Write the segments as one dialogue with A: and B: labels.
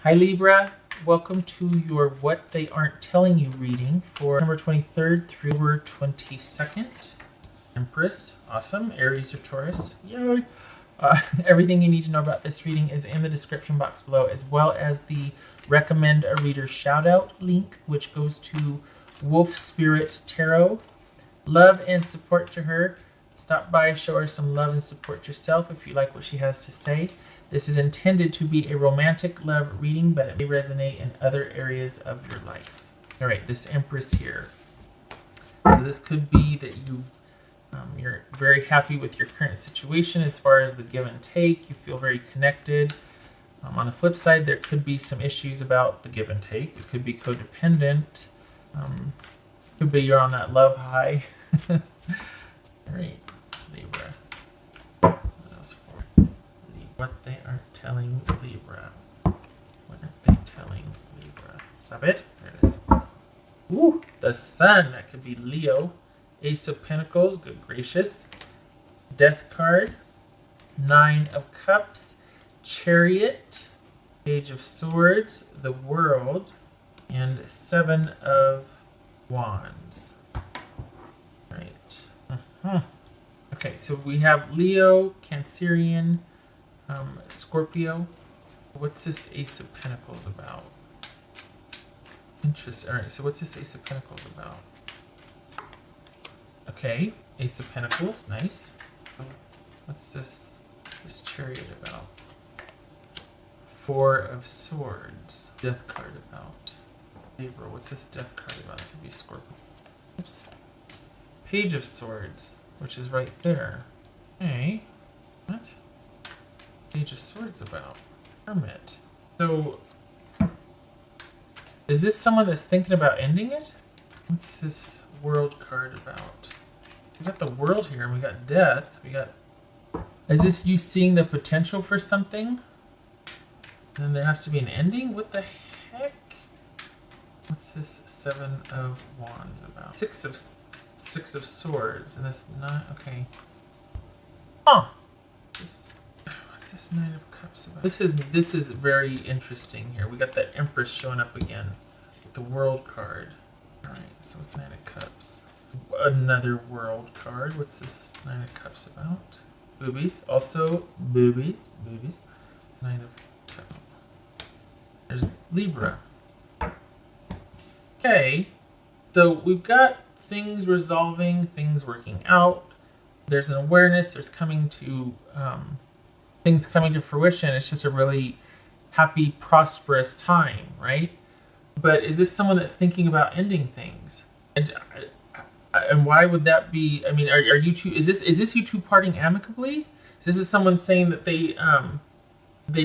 A: Hi Libra, welcome to your What They Aren't Telling You reading for September 23rd through October 22nd. Empress, awesome. Aries or Taurus, yay. Everything you need to know about this reading is in the description box below, as well as the recommend a reader shout out link, which goes to Wolf Spirit Tarot. Love and support to her. Stop by, show her some love and support yourself if you like what she has to say. This is intended to be a romantic love reading, but it may resonate in other areas of your life. All right, this Empress here. So this could be that you're very happy with your current situation as far as the give and take. You feel very connected. On the flip side, there could be some issues about the give and take. It could be codependent. Could be you're on that love high. All right, Libra. What they aren't telling Libra. What aren't they telling Libra? Stop it. There it is. Ooh, the Sun. That could be Leo. Ace of Pentacles. Good gracious. Death card. 9 of Cups. Chariot. Page of Swords. The World. And 7 of Wands. Right. Okay, so we have Leo, Cancerian, Scorpio. What's this Ace of Pentacles about? Interesting. All right, so what's this Ace of Pentacles about? Okay, Ace of Pentacles, nice. What's this Chariot about? 4 of Swords. Death card about. Libra, what's this Death card about? It could be Scorpio. Oops. Page of Swords, which is right there. Okay, what? Page of Swords about? Hermit. So, is this someone that's thinking about ending it? What's this World card about? We got the World here, and we got Death. We got. Is this you seeing the potential for something? And then there has to be an ending? What the heck? What's this 7 of Wands about? Six of Swords, and this 9. Okay. Huh. This 9 of Cups about? This is very interesting here. We got that Empress showing up again with the World card. Alright, so what's 9 of Cups? Another World card. What's this 9 of Cups about? Boobies. Also boobies. 9 of Cups. There's Libra. Okay. So we've got things resolving, things working out. There's an awareness. There's coming to things coming to fruition. It's just a really happy, prosperous time, right? But is this someone that's thinking about ending things? And why would that be? I mean, are you two? Is this you two parting amicably? This is someone saying that they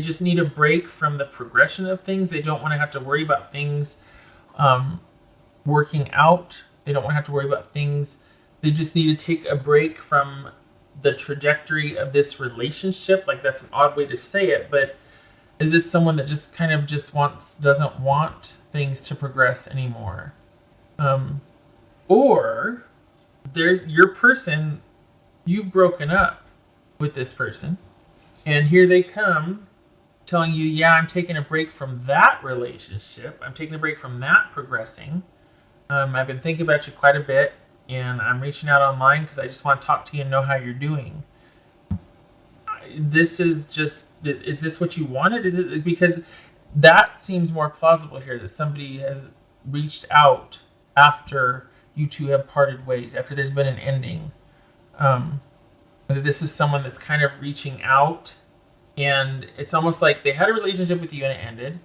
A: just need a break from the progression of things. They don't want to have to worry about things working out. They don't want to have to worry about things. They just need to take a break from the trajectory of this relationship. Like, that's an odd way to say it, but is this someone that just kind of doesn't want things to progress anymore? Or there's your person, you've broken up with this person, and here they come telling you, yeah, I'm taking a break from that relationship. I'm taking a break from that progressing. I've been thinking about you quite a bit, and I'm reaching out online because I just want to talk to you and know how you're doing. This is this what you wanted? Is it because that seems more plausible here, that somebody has reached out after you two have parted ways, after there's been an ending. This is someone that's kind of reaching out, and it's almost like they had a relationship with you and it ended.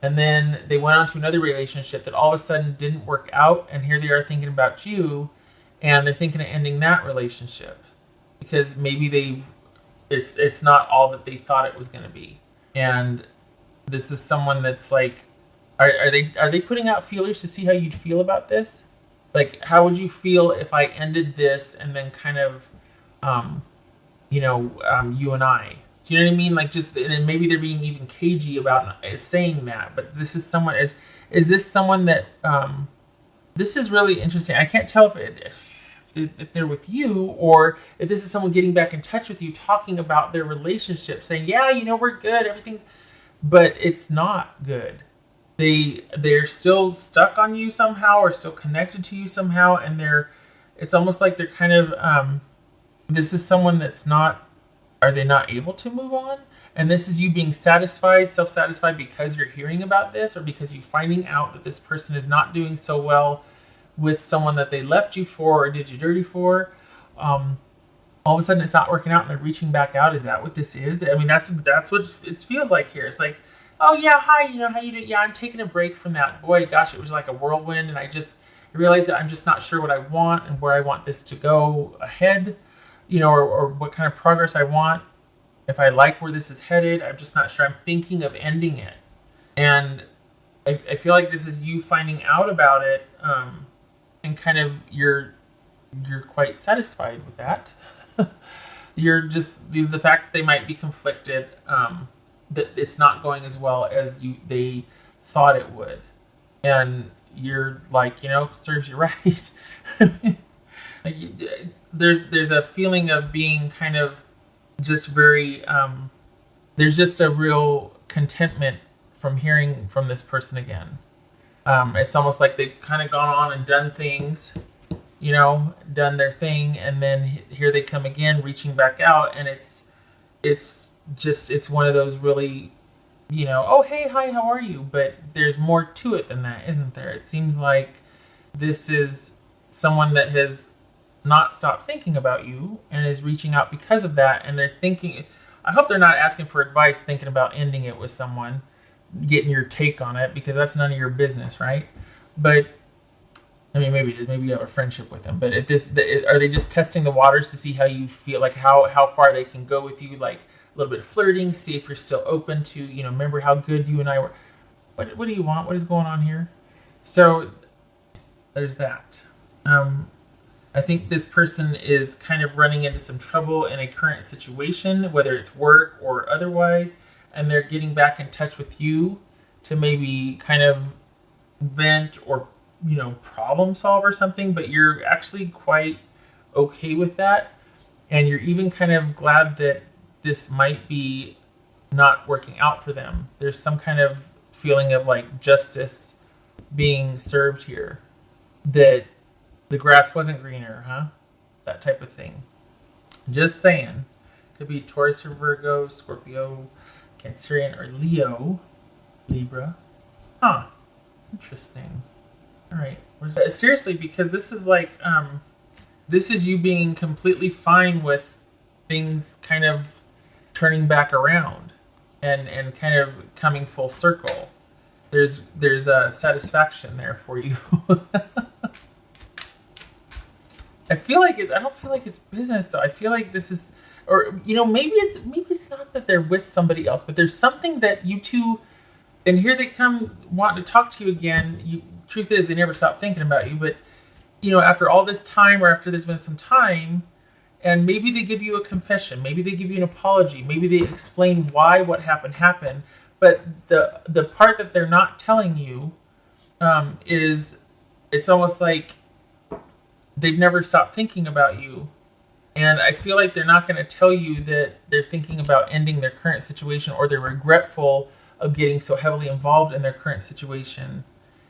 A: And then they went on to another relationship that all of a sudden didn't work out, and here they are thinking about you, and they're thinking of ending that relationship because maybe it's not all that they thought it was going to be. And this is someone that's like, are they putting out feelers to see how you'd feel about this? Like, how would you feel if I ended this and then kind of, you and I? Do you know what I mean? Like, just, and then maybe they're being even cagey about saying that. But this is someone, is this someone that, this is really interesting. I can't tell if they're with you, or if this is someone getting back in touch with you, talking about their relationship, saying, yeah, we're good, everything's, but it's not good. They're still stuck on you somehow, or still connected to you somehow, and it's almost like they're kind of this is someone that's not, are they not able to move on? And this is you being satisfied, self-satisfied, because you're hearing about this, or because you're finding out that this person is not doing so well with someone that they left you for or did you dirty for. All of a sudden it's not working out and they're reaching back out. Is that what this is? I mean, that's what it feels like here. It's like, oh yeah, hi, how you doing? Yeah, I'm taking a break from that. Boy, gosh, it was like a whirlwind, and I realized that I'm just not sure what I want and where I want this to go ahead, or what kind of progress I want. If I like where this is headed, I'm just not sure. I'm thinking of ending it. And I feel like this is you finding out about it, and kind of you're quite satisfied with that. You're just, the fact that they might be conflicted, that it's not going as well as they thought it would. And you're like, serves you right. Like there's a feeling of being kind of just very, there's just a real contentment from hearing from this person again. It's almost like they've kind of gone on and done things, done their thing, and then here they come again, reaching back out, and it's one of those really, oh hey, hi, how are you? But there's more to it than that, isn't there? It seems like this is someone that has not stopped thinking about you and is reaching out because of that, and they're thinking, I hope they're not asking for advice, thinking about ending it with someone, getting your take on it, because that's none of your business, right? But I mean, maybe you have a friendship with them, but are they just testing the waters to see how you feel, like how far they can go with you, like a little bit of flirting, see if you're still open to, remember how good you and I were. What do you want? What is going on here? So there's that. I think this person is kind of running into some trouble in a current situation, whether it's work or otherwise, and they're getting back in touch with you to maybe kind of vent or problem solve or something, but you're actually quite okay with that, and you're even kind of glad that this might be not working out for them. There's some kind of feeling of like justice being served here, that the grass wasn't greener, huh? That type of thing. Just saying. Could be Taurus or Virgo, Scorpio, Cancerian, or Leo, Libra. Huh. Interesting. All right. Seriously, because this is like, this is you being completely fine with things kind of turning back around and kind of coming full circle. There's a satisfaction there for you. I don't feel like it's business though. I feel like this is, or maybe it's not that they're with somebody else, but there's something that you two, and here they come wanting to talk to you again. Truth is, they never stop thinking about you, but after all this time, or after there's been some time, and maybe they give you a confession, maybe they give you an apology, maybe they explain why what happened, but the part that they're not telling you is, it's almost like they've never stopped thinking about you. And I feel like they're not going to tell you that they're thinking about ending their current situation, or they're regretful of getting so heavily involved in their current situation,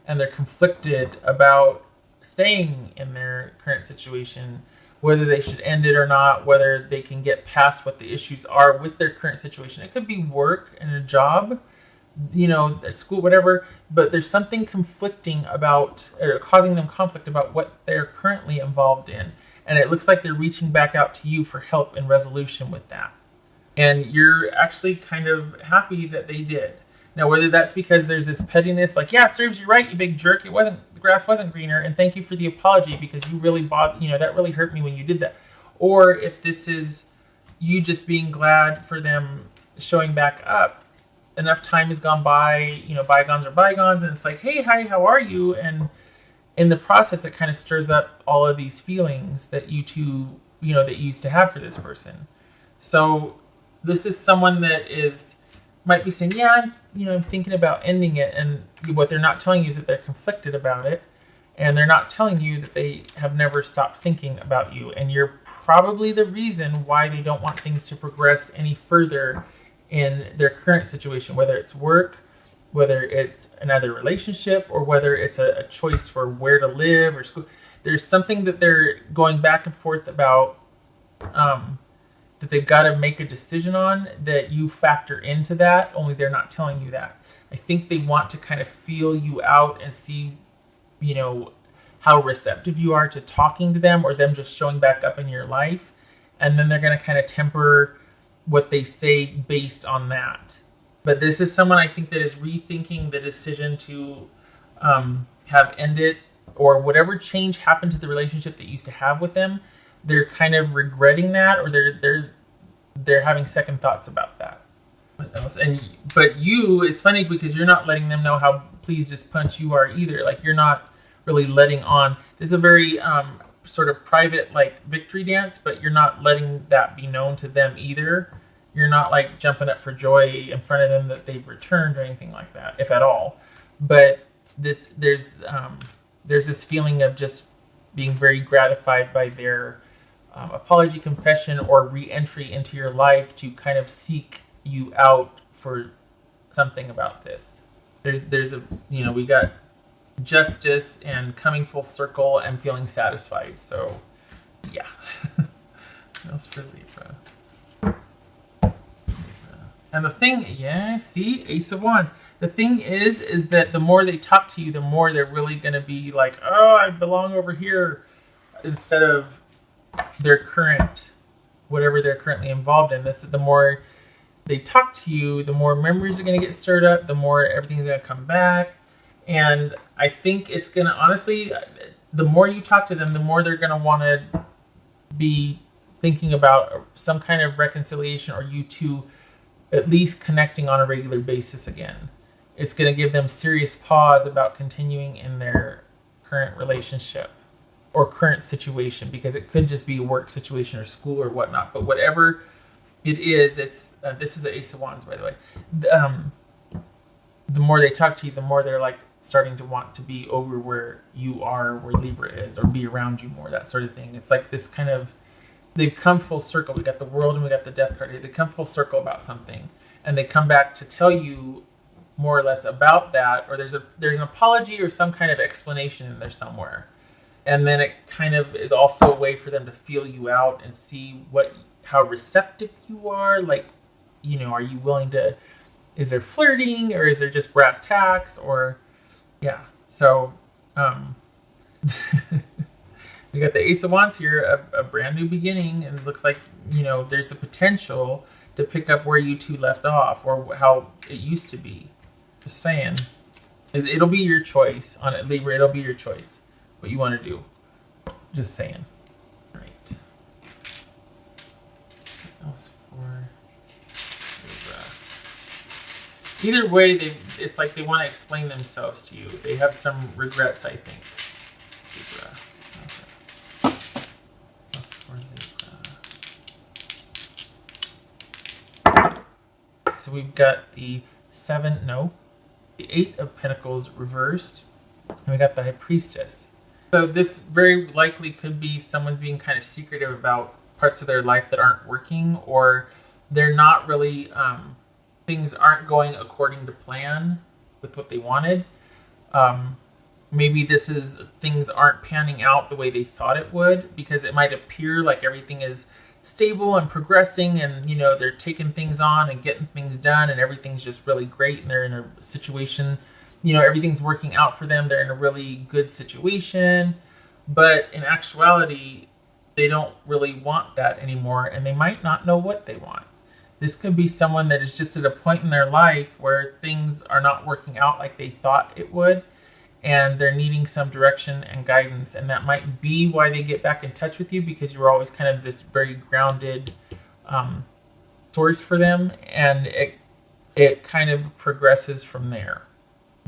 A: and they're conflicted about staying in their current situation, whether they should end it or not, whether they can get past what the issues are with their current situation. It could be work and a job, at school, whatever, but there's something conflicting about, or causing them conflict about what they're currently involved in. And it looks like they're reaching back out to you for help and resolution with that. And you're actually kind of happy that they did. Now, whether that's because there's this pettiness, like, yeah, serves you right, you big jerk. The grass wasn't greener, and thank you for the apology, because you really that really hurt me when you did that. Or if this is you just being glad for them showing back up. Enough time has gone by, bygones are bygones, and it's like, hey, hi, how are you? And in the process, it kind of stirs up all of these feelings that you two, that you used to have for this person. So this is someone that might be saying, yeah, I'm thinking about ending it, and what they're not telling you is that they're conflicted about it, and they're not telling you that they have never stopped thinking about you, and you're probably the reason why they don't want things to progress any further in their current situation, whether it's work, whether it's another relationship, or whether it's a choice for where to live or school. There's something that they're going back and forth about, that they've got to make a decision on, that you factor into that, only they're not telling you that. I think they want to kind of feel you out and see, how receptive you are to talking to them, or them just showing back up in your life. And then they're going to kind of temper what they say based on that. But this is someone, I think, that is rethinking the decision to have ended, or whatever change happened to the relationship that you used to have with them. They're kind of regretting that, or they're having second thoughts about that. What else? But you, it's funny because you're not letting them know how pleased as punch you are either. Like, you're not really letting on. This is a very sort of private, like, victory dance, but you're not letting that be known to them either. You're not like jumping up for joy in front of them that they've returned or anything like that, if at all. But there's this feeling of just being very gratified by their apology, confession, or re-entry into your life to kind of seek you out for something about this. There's a, we got justice and coming full circle and feeling satisfied. So yeah. What else for Libra? And the thing, see, Ace of Wands. The thing is that the more they talk to you, the more they're really going to be like, oh, I belong over here, instead of their current, whatever they're currently involved in. The more they talk to you, the more memories are going to get stirred up, the more everything's going to come back. And I think it's going to, honestly, the more you talk to them, the more they're going to want to be thinking about some kind of reconciliation, or you two at least connecting on a regular basis again. It's going to give them serious pause about continuing in their current relationship or current situation, because it could just be a work situation or school or whatnot. But whatever it is, it's this is the Ace of Wands, by the way. The more they talk to you, the more they're like starting to want to be over where you are, where Libra is, or be around you more, that sort of thing. It's like this kind of, they've come full circle. We got the World and we got the Death card here. They come full circle about something, and they come back to tell you more or less about that, or there's an apology or some kind of explanation in there somewhere. And then it kind of is also a way for them to feel you out and see how receptive you are. Like, are you willing to, is there flirting, or is there just brass tacks, or, yeah. So, we got the Ace of Wands here, a brand new beginning, and it looks like, there's a potential to pick up where you two left off, or how it used to be. Just saying. It'll be your choice on it, Libra. It'll be your choice what you want to do. Just saying. All right. What else for Libra? Either way, it's like they want to explain themselves to you. They have some regrets, I think. Libra. So we've got the Eight of Pentacles reversed, and we got the High Priestess. So this very likely could be someone's being kind of secretive about parts of their life that aren't working, or they're not really, things aren't going according to plan with what they wanted. Maybe this is things aren't panning out the way they thought it would, because it might appear like everything is stable and progressing, and they're taking things on and getting things done, and everything's just really great, and they're in a situation, everything's working out for them. They're in a really good situation, but in actuality, they don't really want that anymore, and they might not know what they want. This could be someone that is just at a point in their life where things are not working out like they thought it would, and they're needing some direction and guidance. And that might be why they get back in touch with you, because you're always kind of this very grounded source for them. And it kind of progresses from there.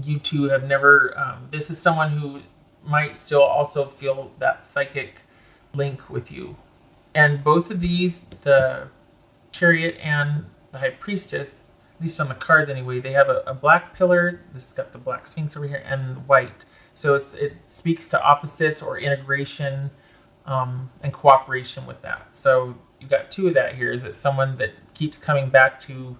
A: You two have never, this is someone who might still also feel that psychic link with you. And both of these, the Chariot and the High Priestess, at least on the cards anyway, they have a black pillar. This has got the black Sphinx over here, and white. So it speaks to opposites, or integration and cooperation with that. So you've got two of that here. Is it someone that keeps coming back to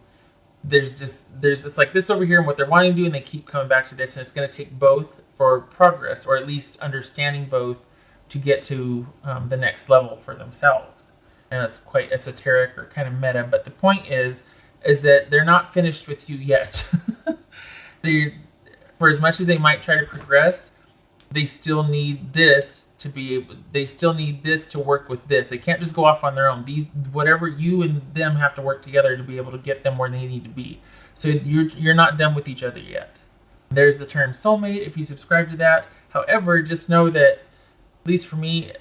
A: there's this like this over here and what they're wanting to do, and they keep coming back to this, and it's going to take both for progress, or at least understanding both, to get to the next level for themselves. And that's quite esoteric or kind of meta, but the point is that they're not finished with you yet. For as much as they might try to progress, they still need this to be able, they still need this to work with this. They can't just go off on their own. Whatever you and them have to work together to be able to get them where they need to be. So you're not done with each other yet. There's the term soulmate if you subscribe to that. However, just know that, at least for me,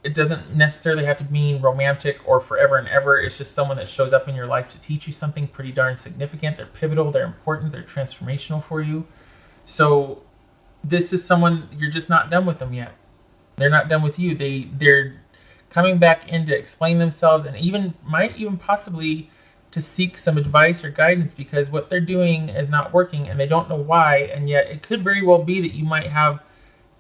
A: it doesn't necessarily have to mean romantic or forever and ever. It's just someone that shows up in your life to teach you something pretty darn significant. They're pivotal, they're important, they're transformational for you. So this is someone, you're just not done with them yet. They're not done with you. They're coming back in to explain themselves, and might even possibly to seek some advice or guidance, because what they're doing is not working and they don't know why. And yet it could very well be that you might have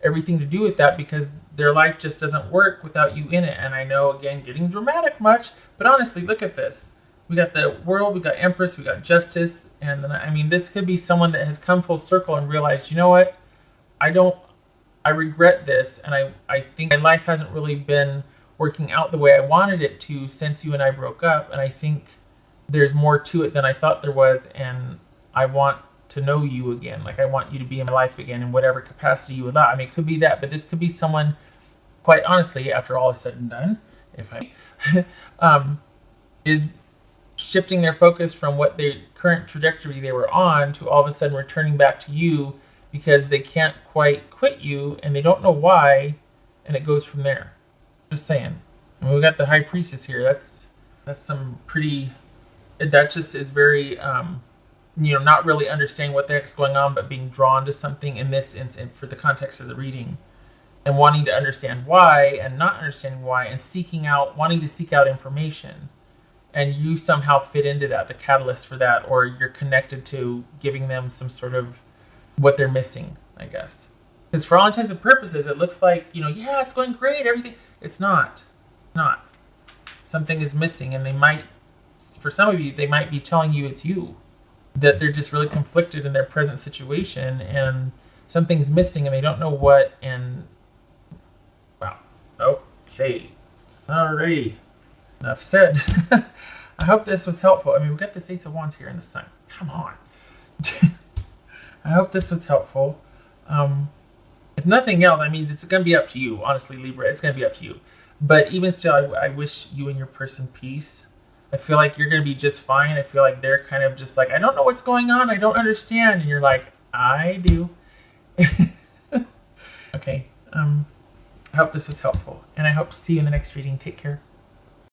A: everything to do with that, because their life just doesn't work without you in it. And I know, again, getting dramatic much, but honestly, look at this. We got the World, we got Empress, we got Justice, and then, I mean, this could be someone that has come full circle and realized, you know what, I regret this, and I think my life hasn't really been working out the way I wanted it to since you and I broke up, and I think there's more to it than I thought there was, and I want to know you again. Like, I want you to be in my life again in whatever capacity you allow. I mean, it could be that, but this could be someone, quite honestly, after all is said and done, if I is shifting their focus from what the current trajectory they were on to all of a sudden returning back to you, because they can't quite quit you and they don't know why, and it goes from there. Just saying. I mean, we got the High Priestess here. That's some pretty, that just is very not really understanding what the heck's going on, but being drawn to something in this instant for the context of the reading, and wanting to understand why and not understanding why, and wanting to seek out information. And you somehow fit into that, the catalyst for that, or you're connected to giving them some sort of what they're missing, I guess. Because for all intents and purposes, it looks like, yeah, it's going great, everything. It's not. Not. Something is missing, and they might, for some of you, they might be telling you it's you. That they're just really conflicted in their present situation, and something's missing, and they don't know what, and wow. Okay. Alrighty. Enough said. I hope this was helpful. I mean, we've got this Ace of Wands here in the sun. Come on. I hope this was helpful. If nothing else, I mean, it's going to be up to you. Honestly, Libra, it's going to be up to you. But even still, I wish you and your person peace. I feel like you're going to be just fine. I feel like they're kind of just like, I don't know what's going on. I don't understand. And you're like, I do. Okay. I hope this was helpful. And I hope to see you in the next reading. Take care.